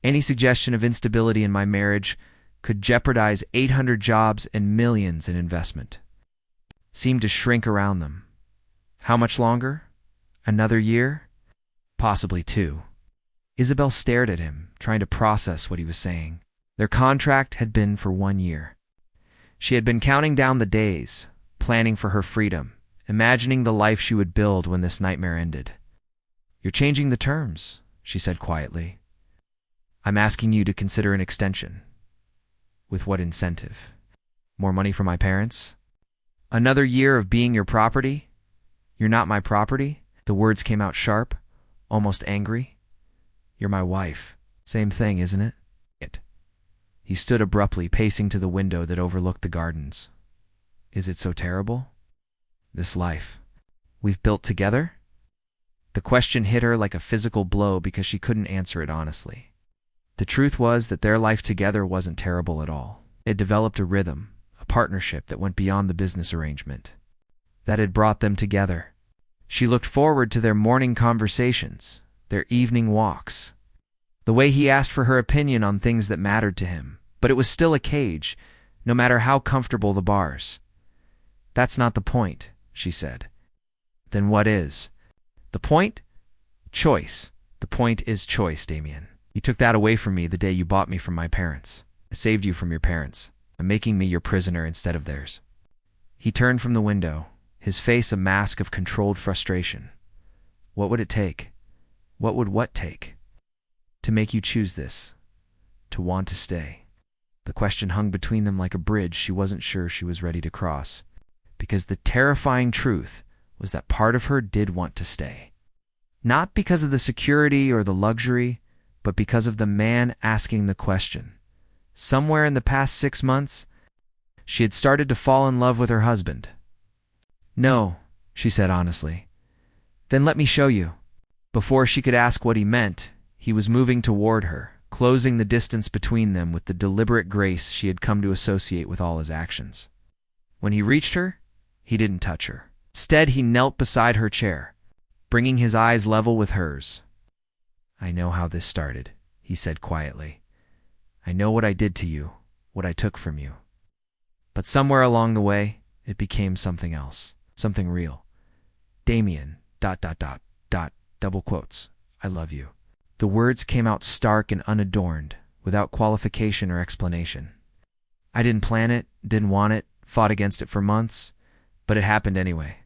Any suggestion of instability in my marriage could jeopardize 800 jobs and millions in investment." Seemed to shrink around them. "How much longer? Another year? Possibly 2. Isabelle stared at him, trying to process what he was saying. Their contract had been for 1 year. She had been counting down the days, planning for her freedom, imagining the life she would build when this nightmare ended. "You're changing the terms," she said quietly. "I'm asking you to consider an extension." "With what incentive? More money from my parents? Another year of being your property? You're not my property?" The words came out sharp, almost angry. "You're my wife. Same thing, isn't it?" He stood abruptly, pacing to the window that overlooked the gardens. "Is it so terrible? This life we've built together?" The question hit her like a physical blow because she couldn't answer it honestly. The truth was that their life together wasn't terrible at all. It developed a rhythm, a partnership that went beyond the business arrangement. That had brought them together. She looked forward to their morning conversations, their evening walks, The way he asked for her opinion on things that mattered to him. But it was still a cage, no matter how comfortable the bars. "That's not the point," she said. "Then what is?" "The point? Choice. The point is choice, Damian. You took that away from me the day you bought me from my parents. I saved you from your parents. I'm making me your prisoner instead of theirs." He turned from the window, his face a mask of controlled frustration. What would it take? What would what take? To make you choose this. To want to stay. The question hung between them like a bridge she wasn't sure she was ready to cross. Because the terrifying truth was that part of her did want to stay. Not because of the security or the luxury, but because of the man asking the question. Somewhere in the past 6 months, she had started to fall in love with her husband. "No," she said honestly. "Then let me show you." Before she could ask what he meant, he was moving toward her, closing the distance between them with the deliberate grace she had come to associate with all his actions. When he reached her, he didn't touch her. Instead, he knelt beside her chair, bringing his eyes level with hers. "I know how this started," he said quietly. "I know what I did to you, what I took from you. But somewhere along the way, it became something else, something real. Damian, ... double quotes, I love you." The words came out stark and unadorned, without qualification or explanation. "I didn't plan it, didn't want it, fought against it for months, but it happened anyway."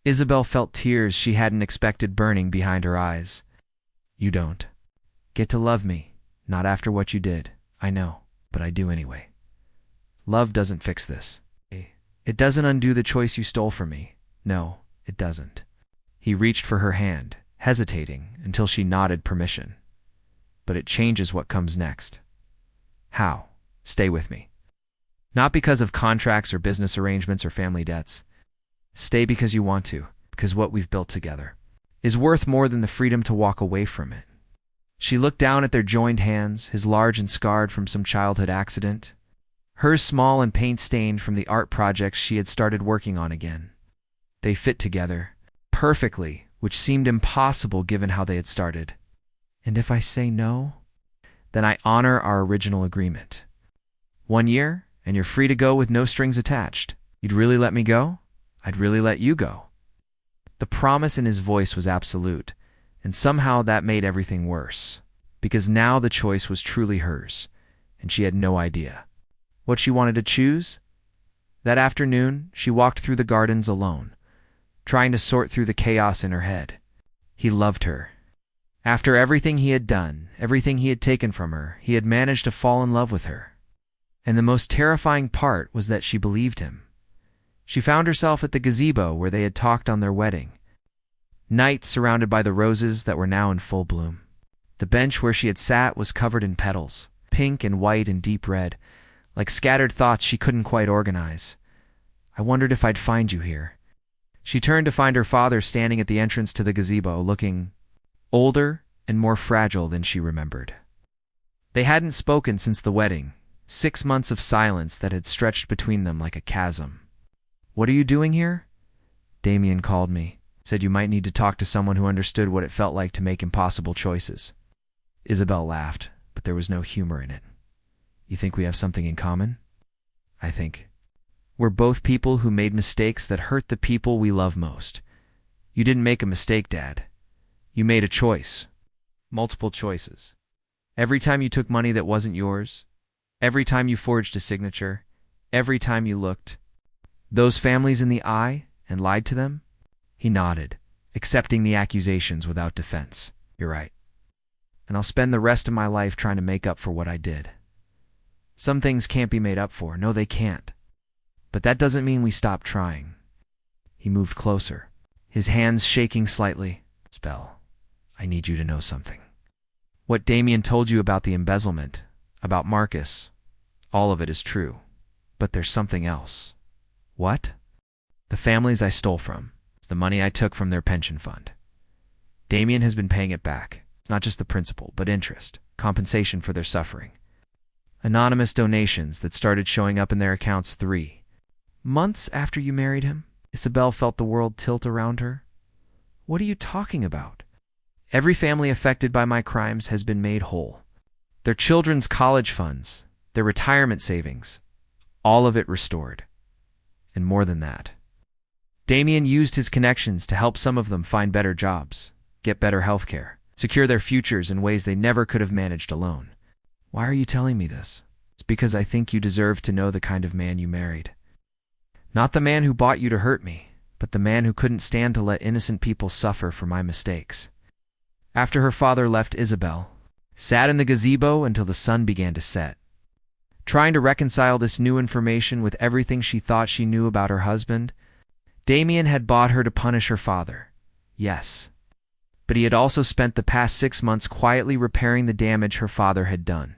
Isabelle felt tears she hadn't expected burning behind her eyes. "You don't get to love me, not after what you did, I know, but I do anyway. Love doesn't fix this. It doesn't undo the choice you stole from me. No, it doesn't." He reached for her hand, hesitating until she nodded permission. "But it changes what comes next." "How?" "Stay with me. Not because of contracts or business arrangements or family debts. Stay because you want to, because what we've built together is worth more than the freedom to walk away from it." She looked down at their joined hands, his large and scarred from some childhood accident, hers small and paint-stained from the art projects she had started working on again. They fit together, perfectly, which seemed impossible given how they had started. "And if I say no, then I honor our original agreement. 1 year, and you're free to go with no strings attached. You'd really let me go? I'd really let you go." The promise in his voice was absolute, and somehow that made everything worse, because now the choice was truly hers, and she had no idea what she wanted to choose. That afternoon, she walked through the gardens alone, trying to sort through the chaos in her head. He loved her. After everything he had done, everything he had taken from her, he had managed to fall in love with her. And the most terrifying part was that she believed him. She found herself at the gazebo where they had talked on their wedding night, surrounded by the roses that were now in full bloom. The bench where she had sat was covered in petals, pink and white and deep red, like scattered thoughts she couldn't quite organize. "I wondered if I'd find you here." She turned to find her father standing at the entrance to the gazebo, looking older and more fragile than she remembered. They hadn't spoken since the wedding, 6 months of silence that had stretched between them like a chasm. "What are you doing here?" "Damian called me, said you might need to talk to someone who understood what it felt like to make impossible choices." Isabelle laughed, but there was no humor in it. "You think we have something in common?" "I think we're both people who made mistakes that hurt the people we love most." "You didn't make a mistake, Dad. You made a choice. Multiple choices. Every time you took money that wasn't yours, every time you forged a signature, every time you looked those families in the eye and lied to them." He nodded, accepting the accusations without defense. "You're right. And I'll spend the rest of my life trying to make up for what I did. Some things can't be made up for. No, they can't. But that doesn't mean we stop trying." He moved closer, his hands shaking slightly. "Isabelle, I need you to know something. What Damian told you about the embezzlement, about Marcus, all of it is true. But there's something else." "What?" "The families I stole from. It's the money I took from their pension fund. Damian has been paying it back. It's not just the principal, but interest, compensation for their suffering. Anonymous donations that started showing up in their accounts 3 months after you married him." Isabelle felt the world tilt around her. "What are you talking about?" Every family affected by my crimes has been made whole. Their children's college funds, their retirement savings, all of it restored. And more than that. Damian used his connections to help some of them find better jobs, get better health care, secure their futures in ways they never could have managed alone. Why are you telling me this? It's because I think you deserve to know the kind of man you married. Not the man who bought you to hurt me, but the man who couldn't stand to let innocent people suffer for my mistakes. After her father left, Isabelle sat in the gazebo until the sun began to set, trying to reconcile this new information with everything she thought she knew about her husband. Damian had bought her to punish her father, yes, but he had also spent the past 6 months quietly repairing the damage her father had done,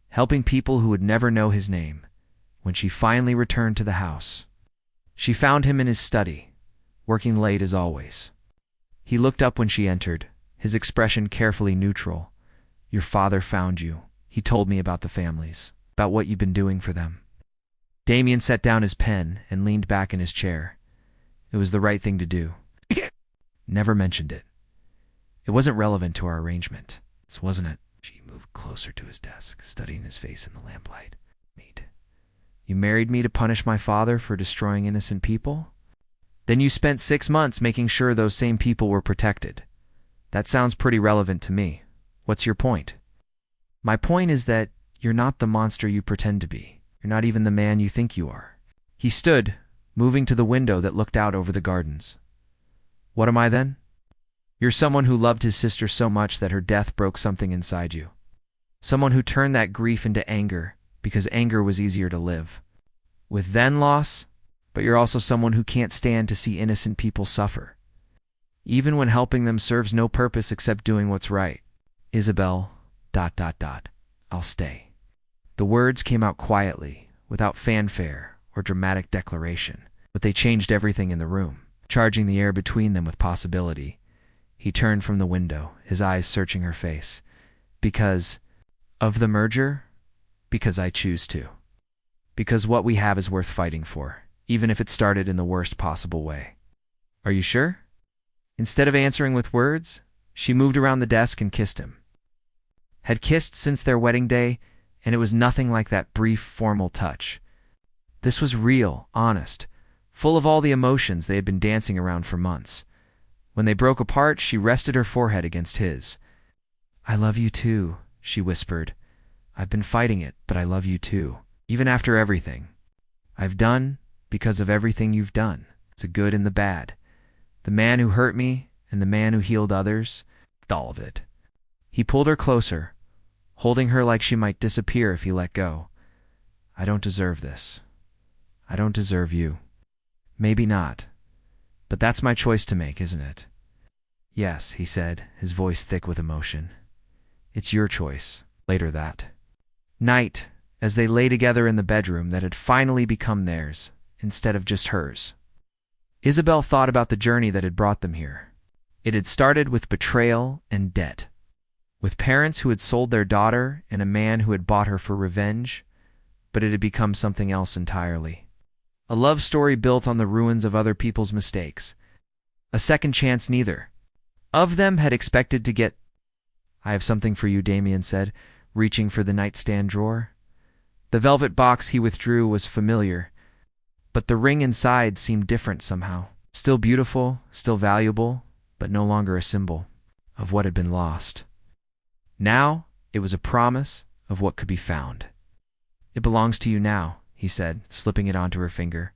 helping people who would never know his name. When she finally returned to the house, she found him in his study, working late as always. He looked up when she entered, his expression carefully neutral. Your father found you. He told me about the families, about what you've been doing for them. Damian set down his pen and leaned back in his chair. It was the right thing to do. Never mentioned it. It wasn't relevant to our arrangement, wasn't it? She moved closer to his desk, studying his face in the lamplight. Meet. You married me to punish my father for destroying innocent people? Then you spent 6 months making sure those same people were protected. That sounds pretty relevant to me. What's your point? My point is that you're not the monster you pretend to be. You're not even the man you think you are. He stood, moving to the window that looked out over the gardens. What am I then? You're someone who loved his sister so much that her death broke something inside you. Someone who turned that grief into anger because anger was easier to live with than loss, but you're also someone who can't stand to see innocent people suffer, even when helping them serves no purpose except doing what's right. Isabelle, ... I'll stay. The words came out quietly, without fanfare or dramatic declaration, but they changed everything in the room, charging the air between them with possibility. He turned from the window, his eyes searching her face. Because of the merger? Because I choose to. Because what we have is worth fighting for, even if it started in the worst possible way. Are you sure? Instead of answering with words, she moved around the desk and kissed him. Had kissed since their wedding day, and it was nothing like that brief, formal touch. This was real, honest, full of all the emotions they had been dancing around for months. When they broke apart, she rested her forehead against his. I love you too, she whispered. I've been fighting it, but I love you too, even after everything I've done, because of everything you've done, the good and the bad, the man who hurt me and the man who healed others, all of it. He pulled her closer, holding her like she might disappear if he let go. I don't deserve this. I don't deserve you. Maybe not. But that's my choice to make, isn't it? Yes, he said, his voice thick with emotion. It's your choice. Later that night, as they lay together in the bedroom that had finally become theirs, instead of just hers, Isabelle thought about the journey that had brought them here. It had started with betrayal and debt, with parents who had sold their daughter and a man who had bought her for revenge, but it had become something else entirely. A love story built on the ruins of other people's mistakes. A second chance neither of them had expected to get. I have something for you, Damian said, reaching for the nightstand drawer. The velvet box he withdrew was familiar, but the ring inside seemed different somehow. Still beautiful, still valuable, but no longer a symbol of what had been lost. Now, it was a promise of what could be found. It belongs to you now, he said, slipping it onto her finger.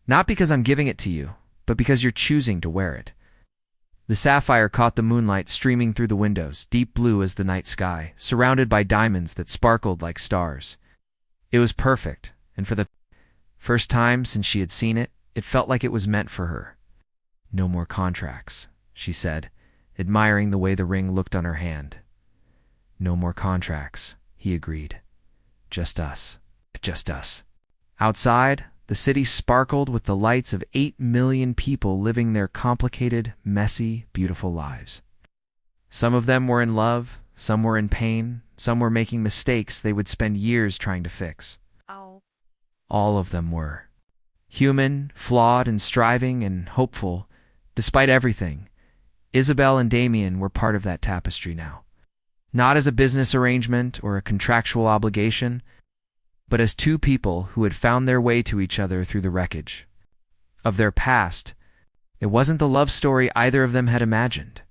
Not because I'm giving it to you, but because you're choosing to wear it. The sapphire caught the moonlight streaming through the windows, deep blue as the night sky, surrounded by diamonds that sparkled like stars. It was perfect, and for the first time since she had seen it, it felt like it was meant for her. No more contracts, she said, admiring the way the ring looked on her hand. No more contracts, he agreed. Just us. Just us. Outside, the city sparkled with the lights of 8 million people living their complicated, messy, beautiful lives. Some of them were in love, some were in pain, some were making mistakes they would spend years trying to fix. Ow. All of them were human, flawed, and striving and hopeful, despite everything. Isabelle and Damian were part of that tapestry now. Not as a business arrangement or a contractual obligation, but as two people who had found their way to each other through the wreckage of their past. It wasn't the love story either of them had imagined,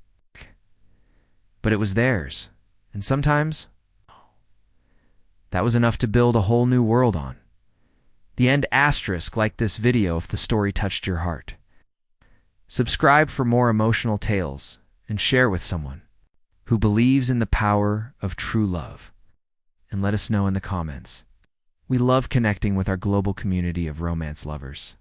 but it was theirs, and sometimes that was enough to build a whole new world on. The end asterisk, like this video if the story touched your heart. Subscribe for more emotional tales and share with someone who believes in the power of true love. And let us know in the comments. We love connecting with our global community of romance lovers.